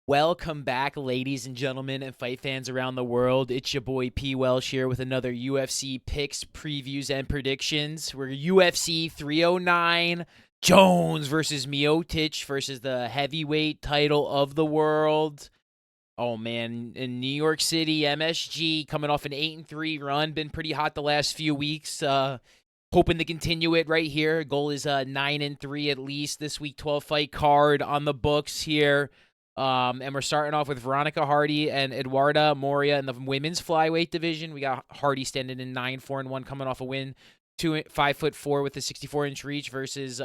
Welcome back, ladies and gentlemen, and fight fans around the world. It's your boy P. Welsh here with another UFC picks, previews, and predictions. We're UFC 309, Jones versus Miocic versus the heavyweight title of the world. Oh man, in New York City, MSG coming off an 8-3 run, been pretty hot the last few weeks. Hoping to continue it right here. Goal is 9-3 at least this week. 12 fight card on the books here. And we're starting off with Veronica Hardy and Eduarda Moria in the women's flyweight division. We got Hardy standing in 9-4-1, coming off a win, 5'4" with a 64-inch reach versus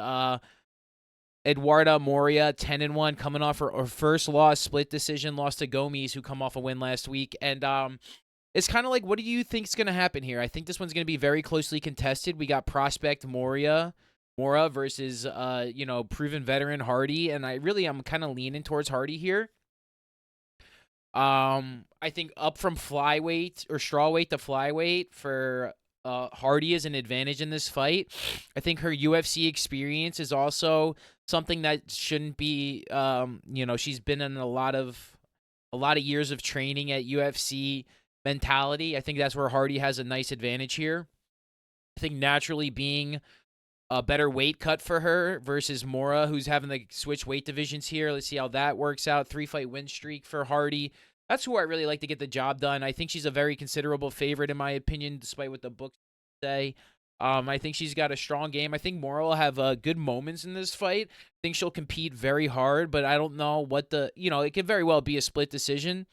Eduarda Moria, 10-1, coming off her first loss, split decision, lost to Gomes, who come off a win last week. And it's kind of like, what do you think is going to happen here? I think this one's going to be very closely contested. We got prospect Mora versus, proven veteran Hardy, and I'm kind of leaning towards Hardy here. I think up from flyweight or strawweight to flyweight for Hardy is an advantage in this fight. I think her UFC experience is also something that shouldn't be. She's been in a lot of years of training at UFC mentality. I think that's where Hardy has a nice advantage here. I think naturally being a better weight cut for her versus Mora, who's having to switch weight divisions here. Let's see how that works out. 3-fight win streak for Hardy. That's who I really like to get the job done. I think she's a very considerable favorite in my opinion, despite what the books say. I think she's got a strong game. I think Mora will have good moments in this fight. I think she'll compete very hard, but I don't know what it could very well be a split decision,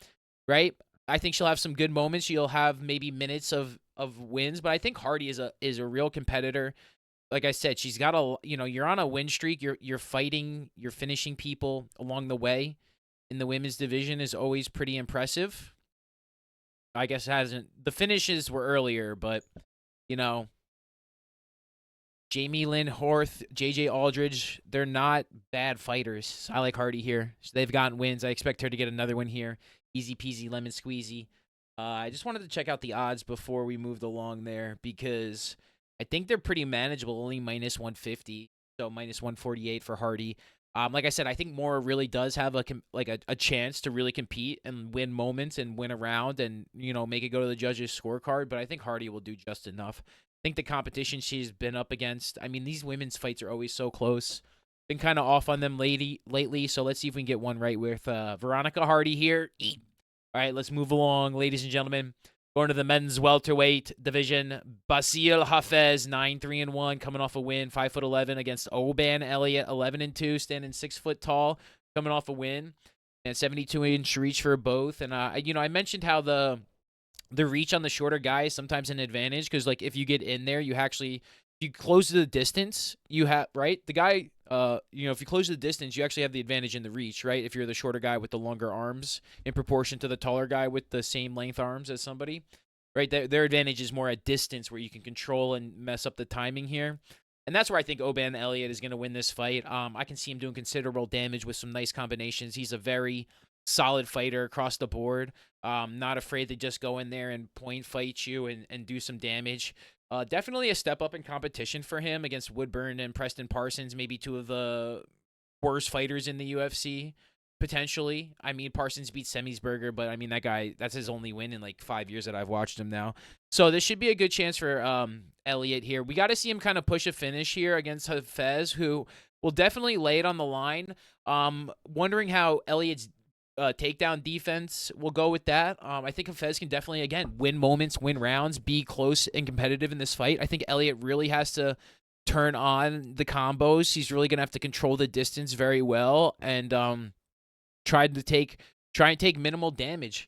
right? I think she'll have some good moments. She'll have maybe minutes of wins, but I think Hardy is a real competitor. Like I said, she's got you're on a win streak. You're fighting, you're finishing people along the way in the women's division is always pretty impressive. I guess the finishes were earlier, but Jamie Lynn Horth, JJ Aldridge, they're not bad fighters. I like Hardy here. They've gotten wins. I expect her to get another win here. Easy peasy lemon squeezy. I just wanted to check out the odds before we moved along there because I think they're pretty manageable, only minus 150, so minus 148 for Hardy. Like I said, I think Mora really does have a chance to really compete and win moments and win a round and make it go to the judges' scorecard. But I think Hardy will do just enough. I think the competition she's been up against. I mean, these women's fights are always so close. Been kind of off on them lately, so let's see if we can get one right with Veronica Hardy here. All right, let's move along, ladies and gentlemen. Going to the men's welterweight division, Basil Hafez, 9-3-1, coming off a win, 5'11" against Oban Elliott, 11-2, standing 6 foot tall, coming off a win, and 72-inch reach for both. And I mentioned how the reach on the shorter guy is sometimes an advantage because like if you get in there, you close the distance, you have right the guy. If you close the distance, you actually have the advantage in the reach, right? If you're the shorter guy with the longer arms in proportion to the taller guy with the same length arms as somebody, right? Their advantage is more at distance where you can control and mess up the timing here. And that's where I think Oban Elliott is going to win this fight. I can see him doing considerable damage with some nice combinations. He's a very solid fighter across the board. Not afraid to just go in there and point fight you and do some damage. Definitely a step up in competition for him against Woodburn and Preston Parsons, maybe two of the worst fighters in the UFC, potentially. I mean, Parsons beat Semmisberger, but I mean, that's his only win in like 5 years that I've watched him now. So this should be a good chance for Elliott here. We got to see him kind of push a finish here against Hafez, who will definitely lay it on the line. Wondering how Elliott's takedown defense will go with that. I think Hafez can definitely, again, win moments, win rounds, be close and competitive in this fight. I think Elliott really has to turn on the combos. He's really going to have to control the distance very well and try and take minimal damage.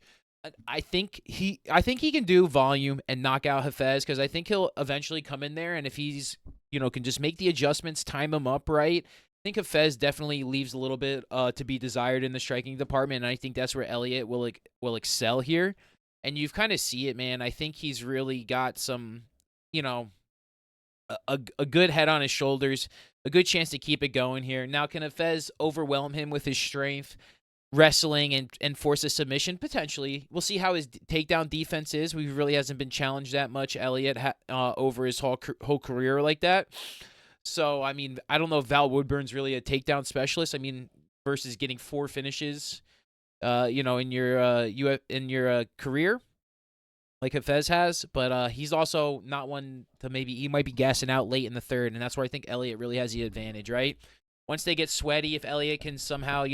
I think he can do volume and knock out Hafez because I think he'll eventually come in there, and if he's can just make the adjustments, time him up right. I think Hafez definitely leaves a little bit to be desired in the striking department, and I think that's where Elliott will excel here. And you've kind of see it, man. I think he's really got some, a good head on his shoulders, a good chance to keep it going here. Now, can Hafez overwhelm him with his strength, wrestling, and force a submission? Potentially. We'll see how his takedown defense is. He really hasn't been challenged that much, Elliott, over his whole career like that. So, I mean, I don't know if Val Woodburn's really a takedown specialist. I mean, versus getting 4 finishes in your career like Hafez has, but he's also not one to maybe he might be gassing out late in the third, and that's where I think Elliott really has the advantage, right? Once they get sweaty, if Elliott can somehow,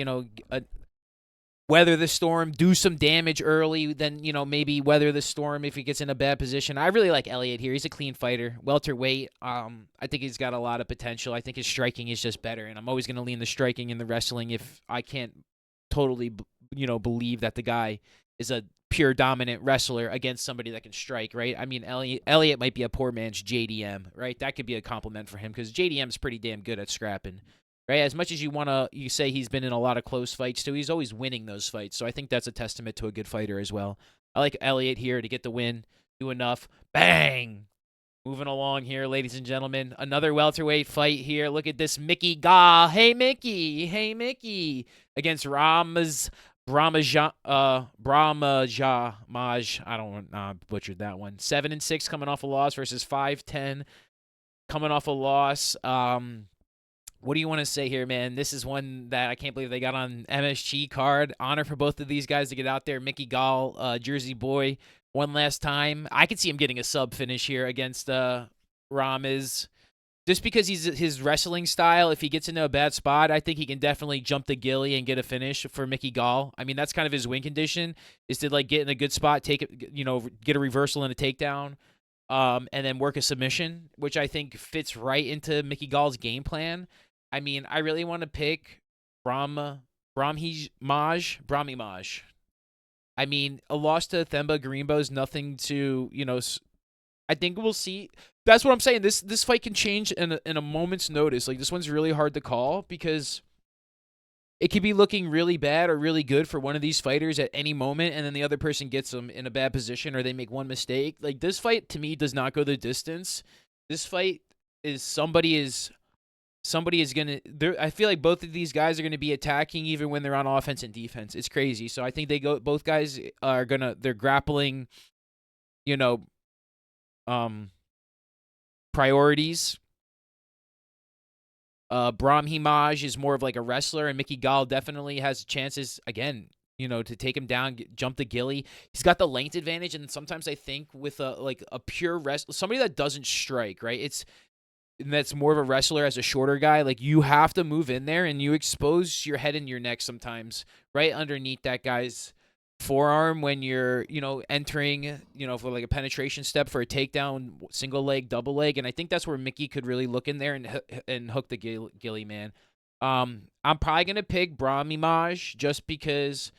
weather the storm, do some damage early, then, maybe weather the storm if he gets in a bad position. I really like Elliott here. He's a clean fighter, welterweight. I think he's got a lot of potential. I think his striking is just better, and I'm always going to lean the striking and the wrestling if I can't totally, believe that the guy is a pure dominant wrestler against somebody that can strike, right? I mean, Elliott might be a poor man's JDM, right? That could be a compliment for him because JDM is pretty damn good at scrapping. Right, as much as you say he's been in a lot of close fights too, he's always winning those fights. So I think that's a testament to a good fighter as well. I like Elliott here to get the win, do enough. Bang! Moving along here, ladies and gentlemen. Another welterweight fight here. Look at this Mickey Gall. Hey, Mickey. Hey, Mickey. Against Brahmajamaj. I don't know. Butchered that one. 7-6 coming off a loss versus 5-10 coming off a loss. What do you want to say here, man? This is one that I can't believe they got on MSG card. Honor for both of these guys to get out there. Mickey Gall, Jersey boy, one last time. I could see him getting a sub finish here against Ramiz. Just because his wrestling style, if he gets into a bad spot, I think he can definitely jump the gilly and get a finish for Mickey Gall. I mean, that's kind of his win condition, is to get in a good spot, take it, get a reversal and a takedown, and then work a submission, which I think fits right into Mickey Gall's game plan. I mean, I really want to pick Brahimaj. I mean, a loss to Themba Greenbow is nothing to, I think we'll see. That's what I'm saying. This fight can change in a moment's notice. This one's really hard to call because it could be looking really bad or really good for one of these fighters at any moment, and then the other person gets them in a bad position or they make one mistake. This fight, to me, does not go the distance. This fight is somebody is going to, I feel like both of these guys are going to be attacking even when they're on offense and defense. It's crazy. So I think both guys are they're grappling, priorities. Brahimaj is more of a wrestler, and Mickey Gall definitely has chances, again, to take him down, jump the gilly. He's got the length advantage, and sometimes I think with a pure wrestler, somebody that doesn't strike, right? That's more of a wrestler as a shorter guy. You have to move in there and you expose your head and your neck sometimes right underneath that guy's forearm when you're, entering, for a penetration step for a takedown, single leg, double leg. And I think that's where Mickey could really look in there and hook the gilly, man. I'm probably going to pick Brahimaj just because,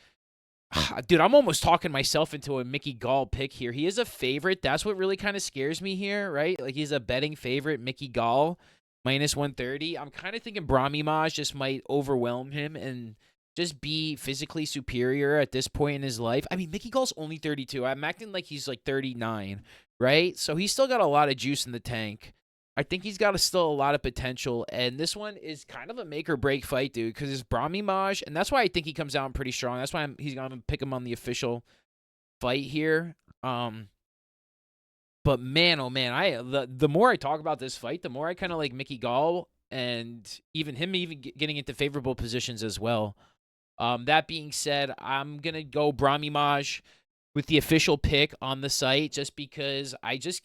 dude, I'm almost talking myself into a Mickey Gall pick here. He is a favorite. That's what really kind of scares me here, right? He's a betting favorite, Mickey Gall, minus 130. I'm kind of thinking Brahimaj just might overwhelm him and just be physically superior at this point in his life. I mean, Mickey Gall's only 32. I'm acting like he's 39, right? So he's still got a lot of juice in the tank. I think he's got still a lot of potential, and this one is kind of a make-or-break fight, dude, because it's Brahimaj, and that's why I think he comes out pretty strong. That's why he's going to pick him on the official fight here. But man, oh man, the more I talk about this fight, the more I kind of like Mickey Gall, and even him getting into favorable positions as well. That being said, I'm going to go Brahimaj with the official pick on the site just because let's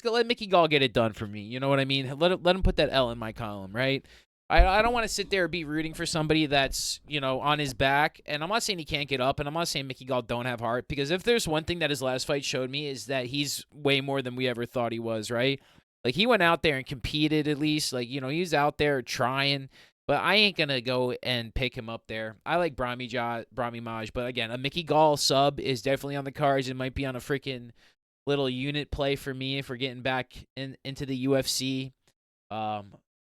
go let Mickey Gall get it done for me. You know what I mean? Let him put that L in my column, right? I don't want to sit there and be rooting for somebody that's, on his back. And I'm not saying he can't get up, and I'm not saying Mickey Gall don't have heart, because if there's one thing that his last fight showed me is that he's way more than we ever thought he was, right? He went out there and competed at least. He's out there trying. But I ain't going to go and pick him up there. I like Brahimaj. But again, a Mickey Gall sub is definitely on the cards. It might be on a freaking little unit play for me if we're getting back into the UFC. A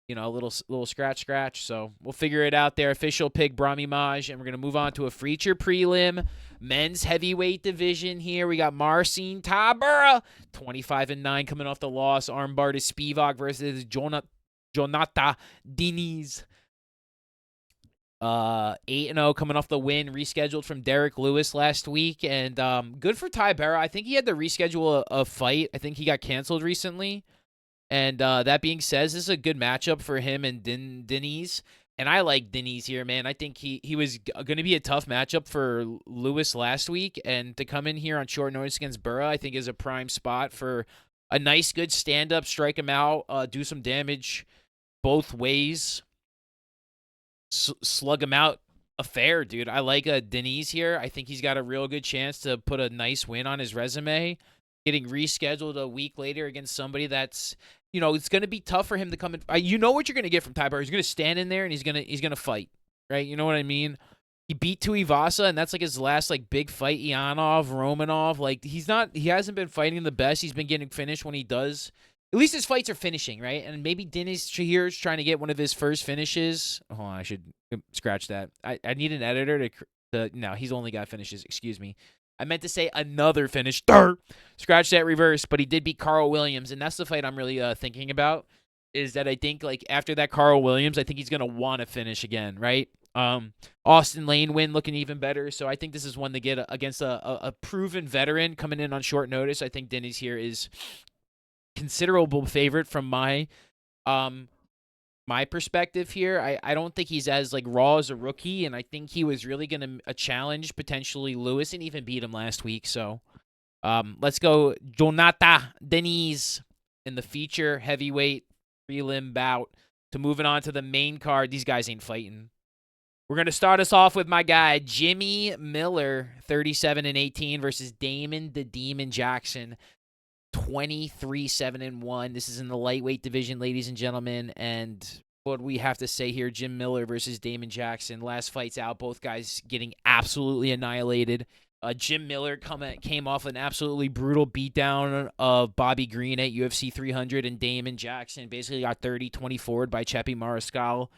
little scratch. So we'll figure it out there. Official pick Brahimaj, and we're gonna move on to a feature prelim, men's heavyweight division. Here we got Marcin Tybura, 25-9, coming off the loss. Armbar to Spivak versus Jonata Diniz. 8-0 coming off the win, rescheduled from Derek Lewis last week, and good for Tybura. I think he had to reschedule a fight. I think he got canceled recently. And that being said, this is a good matchup for him and Diniz. And I like Denise here, man. I think he was going to be a tough matchup for Lewis last week, and to come in here on short notice against Burra, I think is a prime spot for a nice, good stand up, strike him out, do some damage both ways, slug him out. Affair, dude. I like Denise here. I think he's got a real good chance to put a nice win on his resume. Getting rescheduled a week later against somebody that's, it's going to be tough for him to come in. You know what you're going to get from Ty Bar. He's going to stand in there and he's gonna fight, right? You know what I mean? He beat Tuivasa, and that's like his last like big fight. Ianov, Romanov, like he hasn't been fighting the best. He's been getting finished when he does. At least his fights are finishing, right? And maybe Dennis Shahir is trying to get one of his first finishes. Hold on, I should scratch that. I need an editor no, he's only got finishes. Excuse me. I meant to say another finish. Scratch that reverse, but he did beat Carl Williams, and that's the fight I'm really thinking about. Is that I think like after that Carl Williams, I think he's gonna want to finish again, right? Austin Lane win looking even better, so I think this is one to get against a proven veteran coming in on short notice. I think Denny's here is considerable favorite from my perspective here. I don't think he's as like raw as a rookie, and I think he was really gonna challenge potentially Lewis and even beat him last week. So let's go Jonata Denise in the feature heavyweight prelim bout to moving on to the main card. These guys ain't fighting. We're going to start us off with my guy, Jimmy Miller, 37-18 versus Damon the Demon Jackson, 23-7-1. This is in the lightweight division, ladies and gentlemen. And what we have to say here, Jim Miller versus Damon Jackson. Last fight's out, both guys getting absolutely annihilated. Jim Miller came off an absolutely brutal beatdown of Bobby Green at UFC 300, and Damon Jackson basically got 30-24 by Cheppy Mariscal.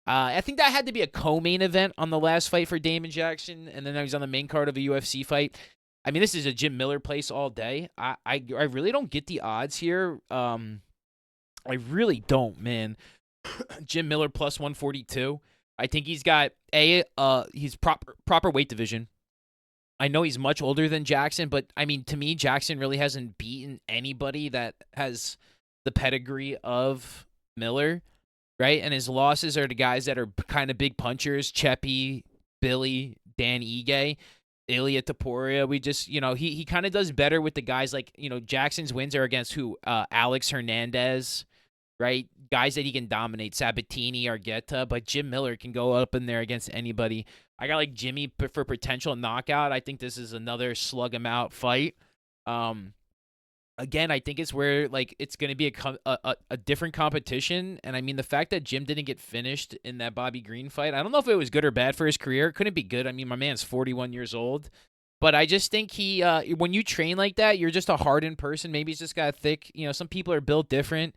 I think that had to be a co-main event on the last fight for Damon Jackson, and then I was on the main card of a UFC fight. I mean, this is a Jim Miller place all day. I really don't get the odds here. I really don't, man. Jim Miller plus 142. I think he's got he's proper weight division. I know he's much older than Jackson, but I mean, to me, Jackson really hasn't beaten anybody that has the pedigree of Miller, right? And his losses are to guys that are kind of big punchers: Cheppy, Billy, Dan Ige, Ilya Taporia. We just, he kind of does better with the guys like, Jackson's wins are against who? Alex Hernandez, right? Guys that he can dominate, Sabatini, Argueta, but Jim Miller can go up in there against anybody. I got like Jimmy for potential knockout. I think this is another slug him out fight. Again, I think it's where like it's going to be a different competition. And I mean, the fact that Jim didn't get finished in that Bobby Green fight, I don't know if it was good or bad for his career. It couldn't be good. I mean, my man's 41 years old. But I just think he, when you train like that, you're just a hardened person. Maybe he's just got thick. Some people are built different.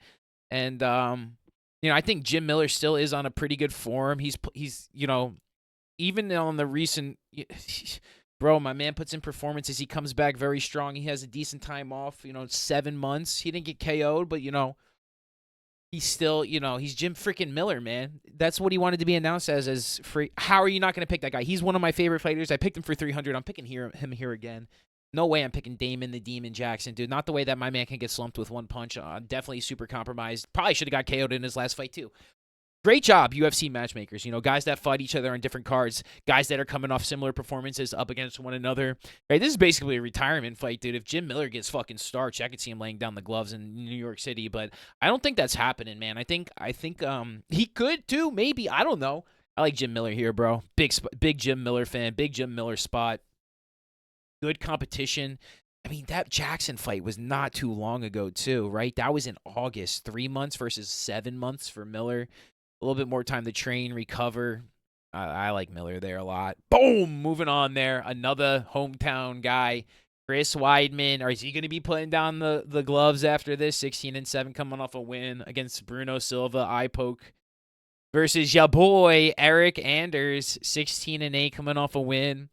And, I think Jim Miller still is on a pretty good form. He's even on the recent, bro, my man puts in performances. He comes back very strong. He has a decent time off, 7 months. He didn't get KO'd, but, he's still, he's Jim freaking Miller, man. That's what he wanted to be announced as free. How are you not going to pick that guy? He's one of my favorite fighters. I picked him for 300. I'm picking him here again. No way I'm picking Damon the Demon Jackson, dude. Not the way that my man can get slumped with one punch. Definitely super compromised. Probably should have got KO'd in his last fight, too. Great job, UFC matchmakers. Guys that fight each other on different cards, guys that are coming off similar performances up against one another. Right, this is basically a retirement fight, dude. If Jim Miller gets fucking starched, I could see him laying down the gloves in New York City, but I don't think that's happening, man. I think he could too, maybe. I don't know. I like Jim Miller here, bro. Big Jim Miller fan. Big Jim Miller spot. Good competition. I mean, that Jackson fight was not too long ago, too, right? That was in August. 3 months versus 7 months for Miller. A little bit more time to train, recover. I like Miller there a lot. Boom! Moving on there. Another hometown guy, Chris Weidman. Or is he going to be putting down the gloves after this? 16-7 coming off a win against Bruno Silva. Eye poke. Versus ya boy, Eric Anders. 16-8 coming off a win.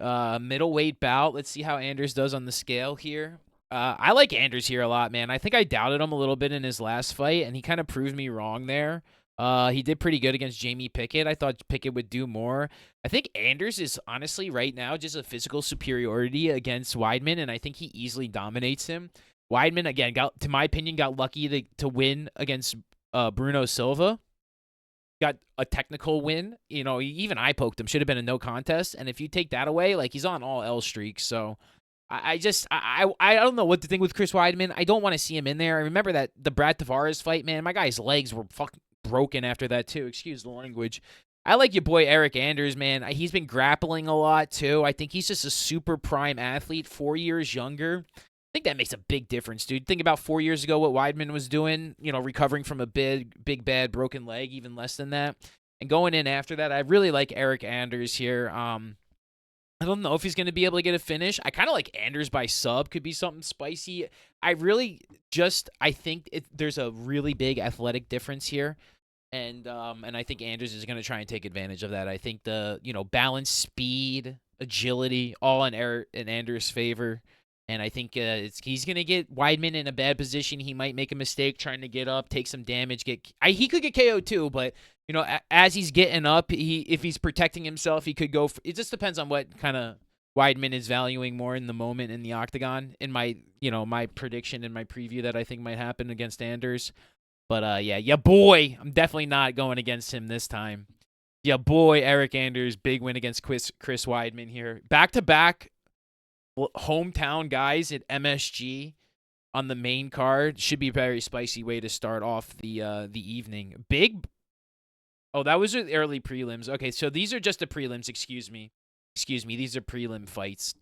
Middleweight bout. Let's see how Anders does on the scale here. I like Anders here a lot, man. I think I doubted him a little bit in his last fight, and he kind of proved me wrong there. He did pretty good against Jamie Pickett. I thought Pickett would do more. I think Anders is honestly right now just a physical superiority against Weidman, and I think he easily dominates him. Weidman, again, to my opinion, got lucky to win against Bruno Silva. got a technical win. Even I poked him. Should have been a no contest. And if you take that away, like, he's on all L streaks. So I don't know what to think with Chris Weidman. I don't want to see him in there. I remember that the Brad Tavares fight, man. My guy's legs were fucking broken after that too. Excuse the language. I like your boy Eric Anders, man. He's been grappling a lot too. I think he's just a super prime athlete, 4 years younger. I think that makes a big difference, dude. Think about 4 years ago what Weidman was doing, recovering from a big bad broken leg, even less than that. And going in after that, I really like Eric Anders here. I don't know if he's going to be able to get a finish. I kind of like Anders by sub. Could be something spicy. I think there's a really big athletic difference here. And I think Anders is going to try and take advantage of that. I think the, balance, speed, agility, all in Anders' favor. And I think he's going to get Weidman in a bad position. He might make a mistake trying to get up, take some damage. He could get KO'd too, but, as he's getting up, if he's protecting himself, he could go. It just depends on what kind of Weidman is valuing more in the moment in the octagon. In my, my prediction and my preview that I think might happen against Anders. But, yeah, boy, I'm definitely not going against him this time. Yeah, boy, Eric Anders, big win against Chris Weidman here. Back-to-back hometown guys at MSG on the main card. Should be a very spicy way to start off the evening. That was the early prelims. Okay, so these are just the prelims, excuse me. These are prelim fights.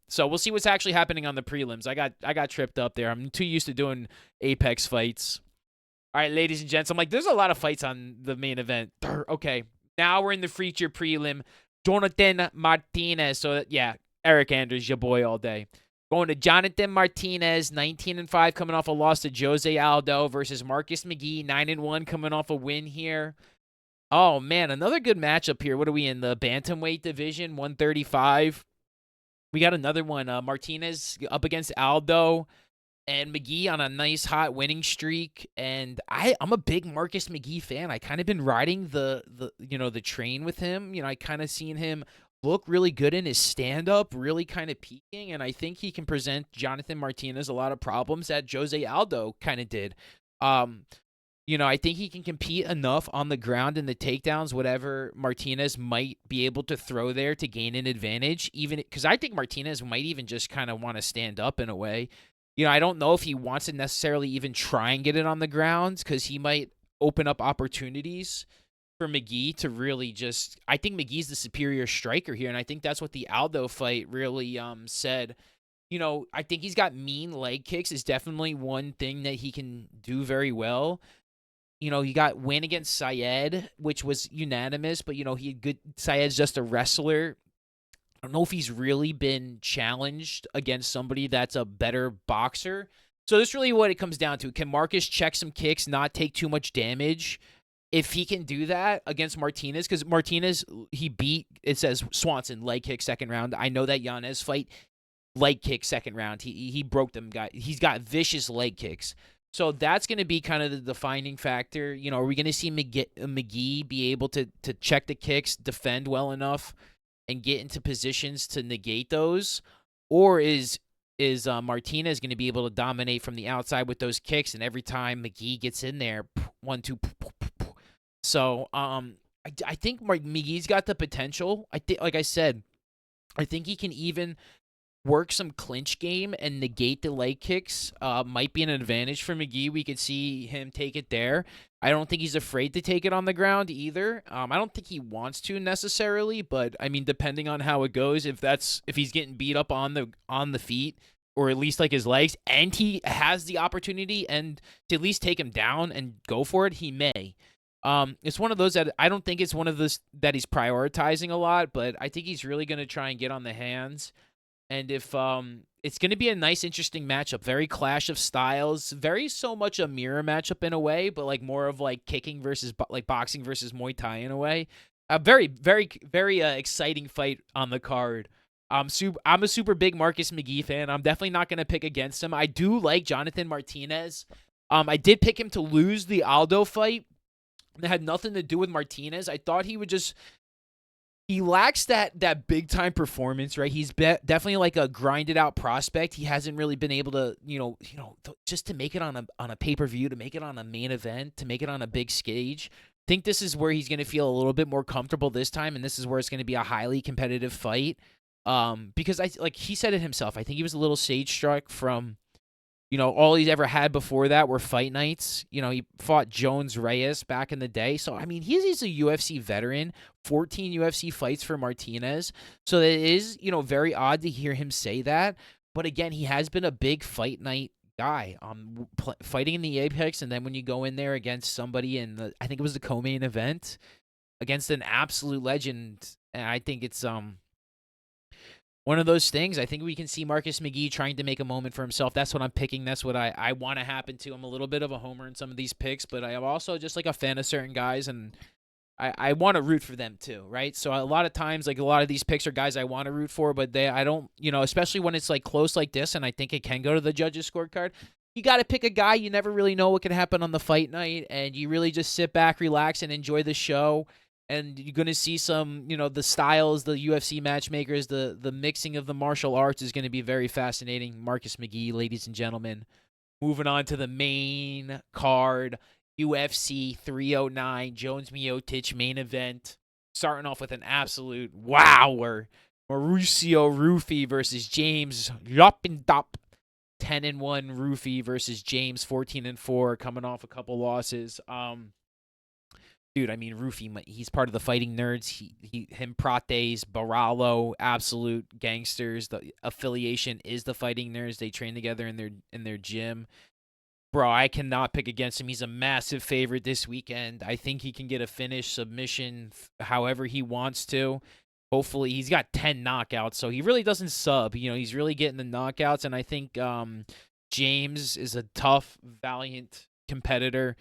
So we'll see what's actually happening on the prelims. I got tripped up there. I'm too used to doing Apex fights. All right, ladies and gents, I'm like, there's a lot of fights on the main event. Okay, now we're in the feature prelim. Jonathan Martinez. So, yeah, Eric Anders, your boy all day. Going to Jonathan Martinez, 19-5, coming off a loss to Jose Aldo versus Marcus McGee, 9-1, coming off a win here. Oh, man, another good matchup here. What are we in, the bantamweight division, 135? We got another one, Martinez up against Aldo. And McGee on a nice hot winning streak, and I'm a big Marcus McGee fan. I kind of been riding the train with him. I kind of seen him look really good in his stand up, really kind of peaking, and I think he can present Jonathan Martinez a lot of problems that Jose Aldo kind of did. I think he can compete enough on the ground in the takedowns, whatever Martinez might be able to throw there to gain an advantage. Even because I think Martinez might even just kind of want to stand up in a way. I don't know if he wants to necessarily even try and get it on the ground because he might open up opportunities for McGee to really just – I think McGee's the superior striker here, and I think that's what the Aldo fight really said. I think he's got mean leg kicks is definitely one thing that he can do very well. He got win against Syed, which was unanimous, but, he had good – Syed's just a wrestler. I don't know if he's really been challenged against somebody that's a better boxer. So that's really what it comes down to. Can Marcus check some kicks, not take too much damage? If he can do that against Martinez, because Martinez, he beat, it says Swanson, leg kick second round. I know that Yanez fight, leg kick second round. He broke them. He's got vicious leg kicks. So that's going to be kind of the defining factor. Are we going to see McGee be able to check the kicks, defend well enough, and get into positions to negate those? Or is Martinez going to be able to dominate from the outside with those kicks, and every time McGee gets in there, 1, 2. So I think McGee's got the potential. I think, like I said, I think he can even work some clinch game and negate the leg kicks. Might be an advantage for McGee. We could see him take it there. I don't think he's afraid to take it on the ground either. I don't think he wants to necessarily, but I mean, depending on how it goes, if he's getting beat up on the feet, or at least like his legs, and he has the opportunity and to at least take him down and go for it, he may. It's one of those that I don't think it's one of those that he's prioritizing a lot, but I think he's really going to try and get on the hands. And if it's going to be a nice, interesting matchup, very clash of styles, very so much a mirror matchup in a way, but like more of like kicking versus like boxing versus Muay Thai in a way. A very, very, very exciting fight on the card. I'm a super big Marcus McGee fan. I'm definitely not going to pick against him. I do like Jonathan Martinez. I did pick him to lose the Aldo fight. It had nothing to do with Martinez. I thought he would just... He lacks that big-time performance, right? He's definitely like a grinded-out prospect. He hasn't really been able to, just to make it on a pay-per-view, to make it on a main event, to make it on a big stage. think this is where he's going to feel a little bit more comfortable this time, and this is where it's going to be a highly competitive fight. Because like he said it himself, I think he was a little stage struck from, all he's ever had before that were fight nights. He fought Jones Reyes back in the day. So, I mean, he's a UFC veteran, 14 UFC fights for Martinez. So it is, very odd to hear him say that. But again, he has been a big fight night guy, fighting in the Apex. And then when you go in there against somebody I think it was the co-main event against an absolute legend. And I think it's, one of those things. I think we can see Marcus McGee trying to make a moment for himself. That's what I'm picking. That's what I want to happen to. I'm a little bit of a homer in some of these picks, but I am also just like a fan of certain guys, and I want to root for them too, right? So a lot of times, like a lot of these picks are guys I want to root for, but I don't, especially when it's like close like this, and I think it can go to the judges' scorecard. You got to pick a guy. You never really know what can happen on the fight night, and you really just sit back, relax, and enjoy the show. And you're going to see some, the styles, the UFC matchmakers, the mixing of the martial arts is going to be very fascinating. Marcus McGee, ladies and gentlemen. Moving on to the main card, UFC 309, Jones Miocic main event. Starting off with an absolute wower. Mauricio Rufy versus James Yopindop. 10-1 Rufy versus James 14-4, coming off a couple losses. Dude, I mean, Rufy, he's part of the Fighting Nerds. Him, Prates, Baralo, absolute gangsters. The affiliation is the Fighting Nerds. They train together in their gym. Bro, I cannot pick against him. He's a massive favorite this weekend. I think he can get a finish, submission, however he wants to. Hopefully, he's got 10 knockouts, so he really doesn't sub. He's really getting the knockouts, and I think James is a tough, valiant competitor.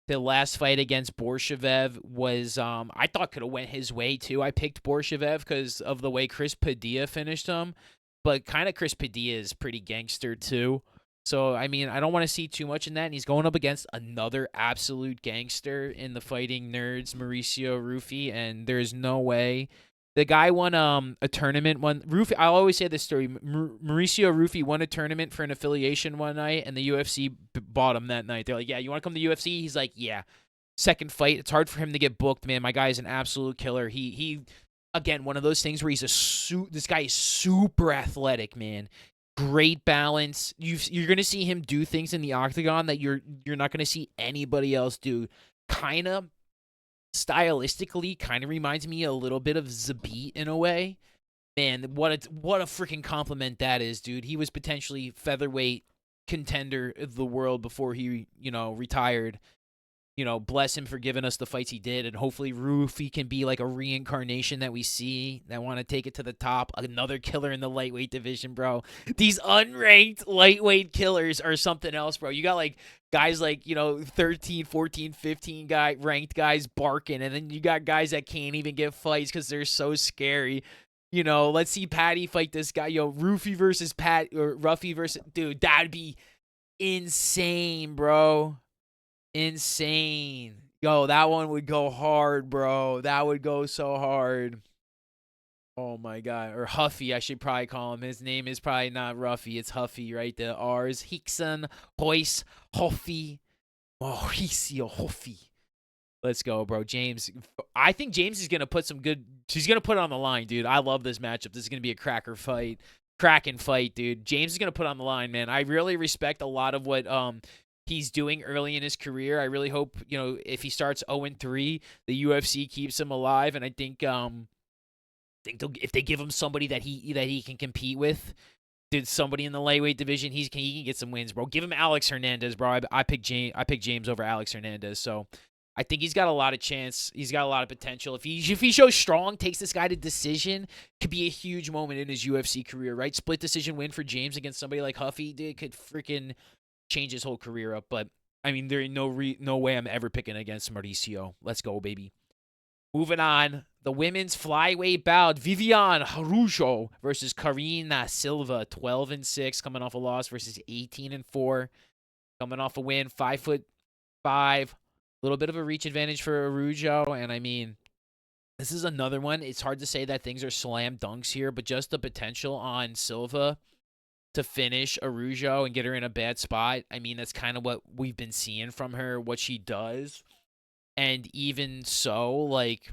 The last fight against Borshev was, I thought could have went his way too. I picked Borshev because of the way Chris Padilla finished him, but kind of Chris Padilla is pretty gangster too. So, I mean, I don't want to see too much in that. And he's going up against another absolute gangster in the Fighting Nerds, Mauricio Rufy, and there's no way. The guy won a tournament. Rufy, I always say this story. Mauricio Rufy won a tournament for an affiliation one night, and the UFC bought him that night. They're like, "Yeah, you want to come to the UFC?" He's like, "Yeah." Second fight, it's hard for him to get booked, man. My guy is an absolute killer. He again, one of those things where this guy is super athletic, man. Great balance. You're gonna see him do things in the octagon that you're not gonna see anybody else do. Kind of. Stylistically, kind of reminds me a little bit of Zabit in a way. Man, what a freaking compliment that is, dude. He was potentially featherweight contender of the world before he, retired. Bless him for giving us the fights he did, and hopefully Rufy can be like a reincarnation that we see that want to take it to the top. Another killer in the lightweight division, bro. These unranked lightweight killers are something else, bro. You got like guys like, 13, 14, 15 ranked guys barking, and then you got guys that can't even get fights because they're so scary. Let's see Patty fight this guy. Rufy versus Ruffy versus, dude, that'd be insane, bro. Insane. That one would go hard, bro. That would go so hard. Oh my god. Or Huffy, I should probably call him. His name is probably not Ruffy. It's Huffy, right? The R's. Hickson, Hoyce, Huffy, Mauricio Huffy. Let's go, bro. James. I think James is going to put some good. She's going to put it on the line, dude. I love this matchup. This is going to be a cracker fight. Cracking fight, dude. James is going to put on the line, man. I really respect a lot of what he's doing early in his career. I really hope, if he starts 0-3, the UFC keeps him alive. And I think if they give him somebody that he can compete with, dude, somebody in the lightweight division, he can get some wins, bro. Give him Alex Hernandez, bro. I picked James over Alex Hernandez. So I think he's got a lot of chance. He's got a lot of potential. If he shows strong, takes this guy to decision, could be a huge moment in his UFC career, right? Split decision win for James against somebody like Huffy, dude, could freaking change his whole career up. But I mean, there ain't no way I'm ever picking against Mauricio. Let's go, baby. Moving on, the women's flyweight bout, Viviane Araújo versus Karina Silva, 12-6, coming off a loss versus 18-4, coming off a win, 5'5", a little bit of a reach advantage for Araújo, and I mean, this is another one. It's hard to say that things are slam dunks here, but just the potential on Silva to finish Araújo and get her in a bad spot. I mean, that's kind of what we've been seeing from her, what she does. And even so, like,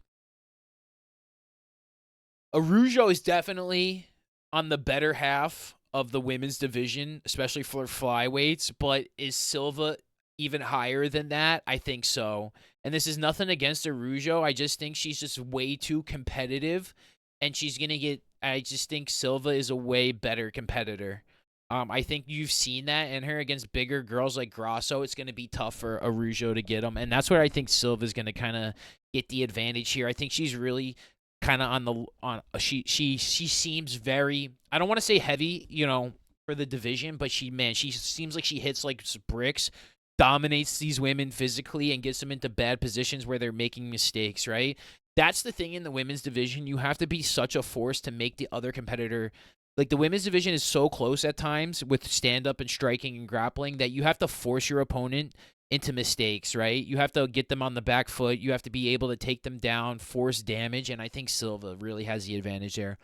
Araujo is definitely on the better half of the women's division, especially for flyweights. But is Silva even higher than that? I think so. And this is nothing against Araujo. I just think she's just way too competitive, and she's gonna get. I just think Silva is a way better competitor. I think you've seen that in her against bigger girls like Grasso. It's going to be tough for Araujo to get them, and that's where I think Silva's going to kind of get the advantage here. I think she's really kind of she seems very, I don't want to say heavy, for the division, but she seems like she hits like bricks, dominates these women physically, and gets them into bad positions where they're making mistakes, right? That's the thing in the women's division. You have to be such a force to make the other competitor, like, the women's division is so close at times with stand-up and striking and grappling that you have to force your opponent into mistakes, right? You have to get them on the back foot. You have to be able to take them down, force damage, and I think Silva really has the advantage there.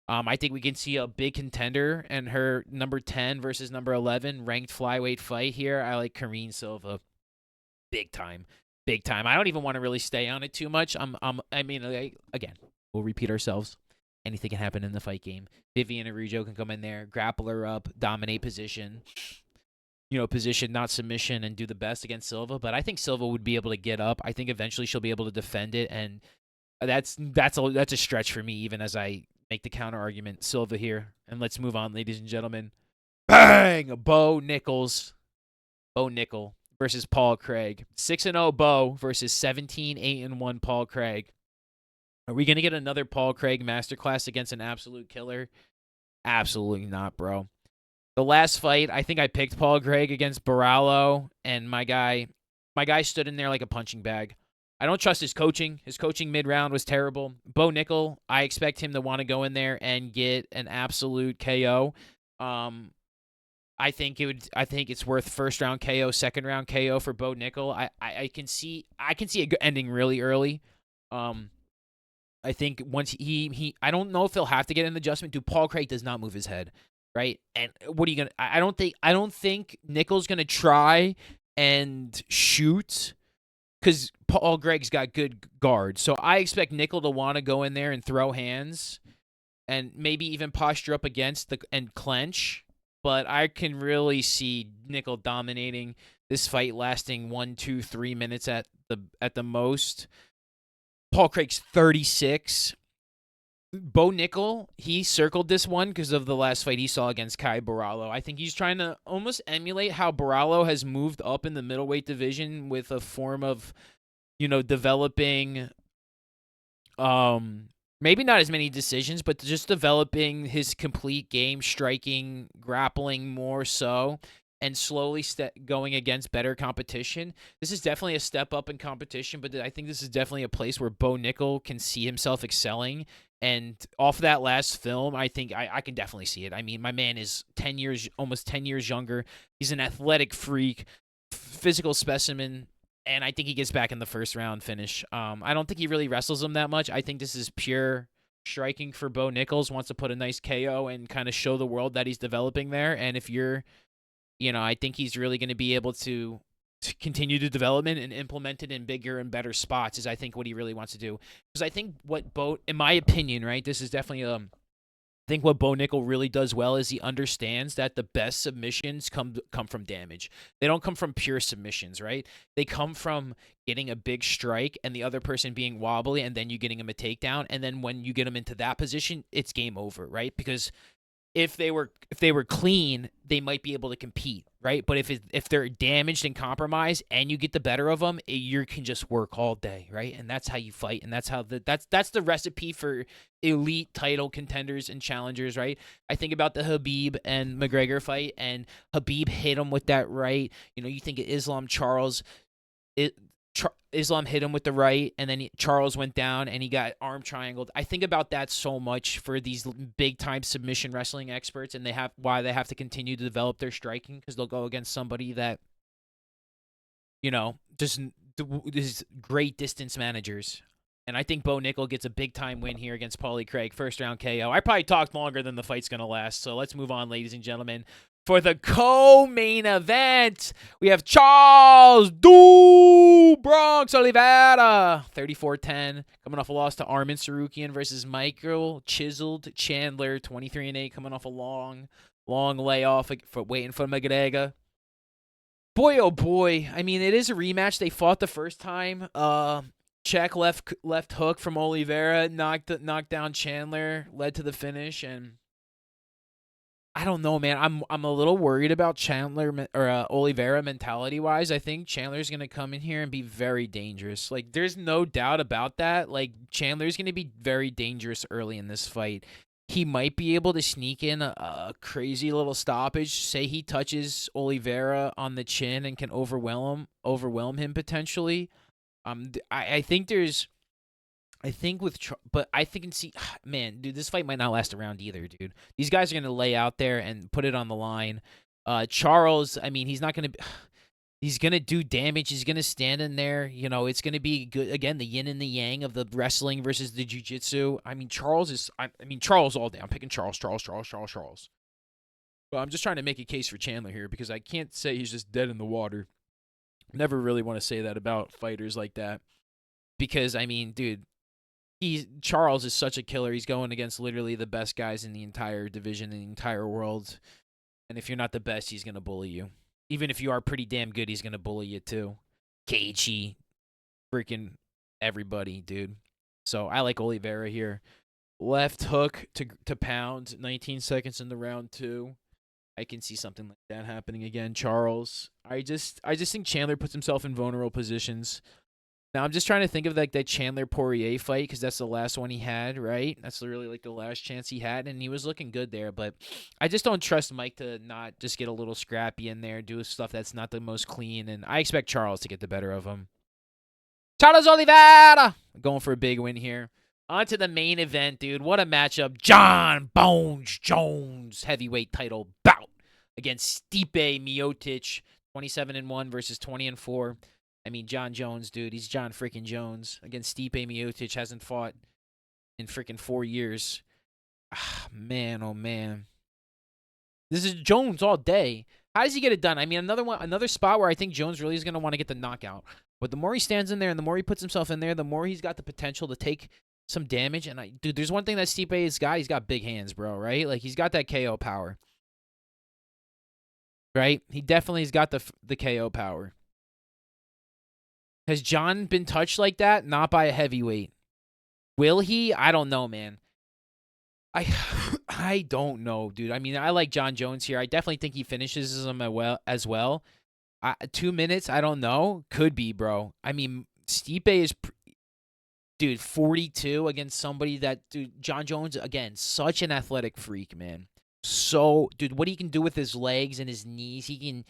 I think we can see a big contender and her number 10 versus number 11 ranked flyweight fight here. I like Karine Silva big time. Big time. I don't even want to really stay on it too much. Again, we'll repeat ourselves. Anything can happen in the fight game. Vivian Araujo can come in there, grapple her up, dominate position, position, not submission, and do the best against Silva. But I think Silva would be able to get up. I think eventually she'll be able to defend it, and that's a stretch for me, even as I make the counter argument. Silva here, and let's move on, ladies and gentlemen. Bang! Bo Nickel versus Paul Craig. 6-0 Bo versus 17-8-1 Paul Craig. Are we going to get another Paul Craig masterclass against an absolute killer? Absolutely not, bro. The last fight, I think I picked Paul Craig against Barallo, and my guy stood in there like a punching bag. I don't trust his coaching. His coaching mid-round was terrible. Bo Nickel, I expect him to want to go in there and get an absolute KO. I think it's worth first round KO, second round KO for Bo Nickel. I can see it ending really early. I think once I don't know if he'll have to get an adjustment. Dude, Paul Craig does not move his head, right? And what are you gonna? I don't think Nickel's gonna try and shoot because Paul Craig's got good guards. So I expect Nickel to want to go in there and throw hands, and maybe even posture up against and clench. But I can really see Nickel dominating this fight, lasting 1, 2, 3 minutes at the most. Paul Craig's 36. Bo Nickel, he circled this one because of the last fight he saw against Kai Barallo. I think he's trying to almost emulate how Barallo has moved up in the middleweight division with a form of, developing, maybe not as many decisions, but just developing his complete game, striking, grappling more so, and slowly going against better competition. This is definitely a step up in competition, but I think this is definitely a place where Bo Nickel can see himself excelling. And off of that last film, I think I can definitely see it. I mean, my man is almost 10 years younger. He's an athletic freak, physical specimen, and I think he gets back in the first round finish. I don't think he really wrestles him that much. I think this is pure striking for Bo Nichols, wants to put a nice KO and kind of show the world that he's developing there. And if you're I think he's really going to be able to continue the development and implement it in bigger and better spots is, I think, what he really wants to do. Because I think in my opinion, right, this is definitely, I think what Bo Nickel really does well is he understands that the best submissions come from damage. They don't come from pure submissions, right? They come from getting a big strike and the other person being wobbly and then you getting him a takedown. And then when you get him into that position, it's game over, right? Because if they were clean, they might be able to compete, right? But if they're damaged and compromised, and you get the better of them, you can just work all day, right? And that's how you fight, and that's how that's the recipe for elite title contenders and challengers, right? I think about the Khabib and McGregor fight, and Khabib hit him with that right. You think of Islam Charles. Islam hit him with the right, and then Charles went down, and he got arm triangled. I think about that so much for these big-time submission wrestling experts, and why they have to continue to develop their striking, because they'll go against somebody that, just is great distance managers. And I think Bo Nickel gets a big-time win here against Paulie Craig, first-round KO. I probably talked longer than the fight's going to last, so let's move on, ladies and gentlemen. For the co-main event, we have Charles Doo Ooh, Bronx Oliveira, 34-10, coming off a loss to Armin Sarukian versus Michael Chiseled Chandler, 23-8, coming off a long layoff for waiting for McGregor. Boy, oh boy. I mean, it is a rematch. They fought the first time. Check left hook from Oliveira knocked down Chandler, led to the finish, and I don't know, man. I'm a little worried about Chandler or Oliveira mentality wise. I think Chandler's gonna come in here and be very dangerous. Like, there's no doubt about that. Like, Chandler's gonna be very dangerous early in this fight. He might be able to sneak in a crazy little stoppage. Say he touches Oliveira on the chin and can overwhelm him potentially. I think there's. I think but I think and see, man, dude, this fight might not last around either, dude. These guys are gonna lay out there and put it on the line. Charles, I mean, he's not gonna. He's gonna do damage. He's gonna stand in there. You know, it's gonna be good again. The yin and the yang of the wrestling versus the jiu-jitsu. I mean, Charles is. I mean, Charles all day. I'm picking Charles. But I'm just trying to make a case for Chandler here because I can't say he's just dead in the water. Never really want to say that about fighters like that because I mean, dude. Charles is such a killer. He's going against literally the best guys in the entire division, in the entire world. And if you're not the best, he's going to bully you. Even if you are pretty damn good, he's going to bully you too. Cagey. Freaking everybody, dude. So I like Oliveira here. Left hook to pound. 19 seconds in the round 2. I can see something like that happening again. Charles. I just think Chandler puts himself in vulnerable positions. Now, I'm just trying to think of like that Chandler-Poirier fight because that's the last one he had, right? That's really like the last chance he had, and he was looking good there. But I just don't trust Mike to not just get a little scrappy in there, do stuff that's not the most clean, and I expect Charles to get the better of him. Charles Oliveira! Going for a big win here. On to the main event, dude. What a matchup. John Bones Jones heavyweight title bout against Stipe Miocic, 27-1 versus 20-4. I mean, John Jones, dude. He's John freaking Jones. Against Stipe Miocic, hasn't fought in freaking 4 years. Ah, man, oh, man. This is Jones all day. How does he get it done? I mean, another spot where I think Jones really is going to want to get the knockout. But the more he stands in there and the more he puts himself in there, the more he's got the potential to take some damage. And, dude, there's one thing that Stipe has got. He's got big hands, bro, right? Like, he's got that KO power. Right? He definitely has got the KO power. Has John been touched like that? Not by a heavyweight. Will he? I don't know, man. I don't know, dude. I mean, I like John Jones here. I definitely think he finishes him as well. 2 minutes, I don't know. Could be, bro. I mean, Stipe is, dude, 42 against somebody that, dude, John Jones, again, such an athletic freak, man. So, dude, what he can do with his legs and his knees, he can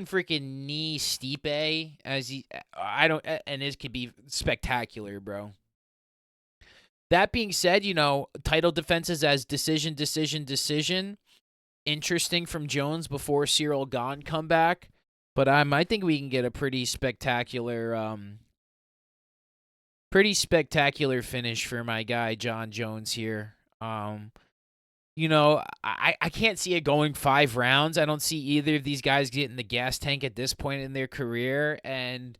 freaking knee Stipe and this could be spectacular, bro. That being said, you know, title defenses as decision. Interesting from Jones before Cyril Gane come back. But I think we can get a pretty spectacular finish for my guy John Jones here. You know, I can't see it going 5 rounds. I don't see either of these guys getting the gas tank at this point in their career. And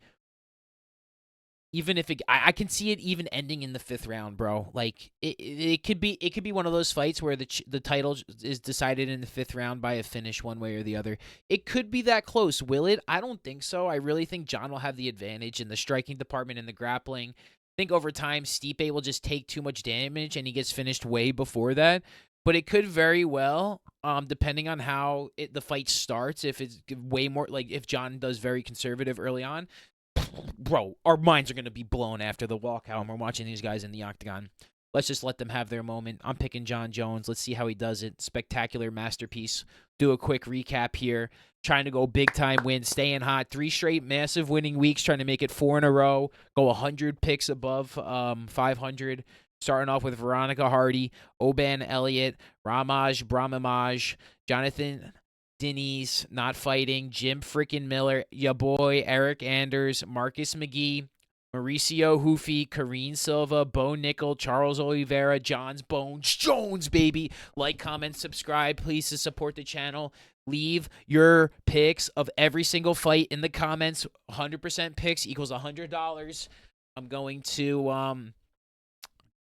even if I can see it even ending in the 5th round, bro. Like it could be one of those fights where the title is decided in the 5th round by a finish one way or the other. It could be that close. Will it? I don't think so. I really think John will have the advantage in the striking department and the grappling. I think over time Stipe will just take too much damage and he gets finished way before that. But it could very well, depending on how the fight starts. If it's way more like if John does very conservative early on. Bro, our minds are going to be blown after the walkout when we're watching these guys in the octagon. Let's just let them have their moment. I'm picking John Jones. Let's see how he does it. Spectacular masterpiece. Do a quick recap here. Trying to go big-time win, staying hot. 3 straight massive winning weeks, trying to make it 4 in a row. Go 100 picks above 500. Starting off with Veronica Hardy, Oban Elliott, Ramaj Brahmamaj, Jonathan Diniz not fighting, Jim freaking Miller, ya boy, Eric Anders, Marcus McGee, Mauricio Hoofy, Karine Silva, Bo Nickel, Charles Oliveira, John Bones Jones, baby. Like, comment, subscribe, please, to support the channel. Leave your picks of every single fight in the comments. 100% picks equals $100. I'm going to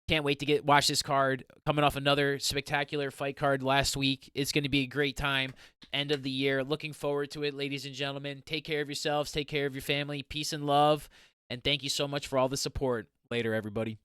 can't wait to watch this card. Coming off another spectacular fight card last week. It's going to be a great time. End of the year. Looking forward to it, ladies and gentlemen. Take care of yourselves. Take care of your family. Peace and love. And thank you so much for all the support. Later, everybody.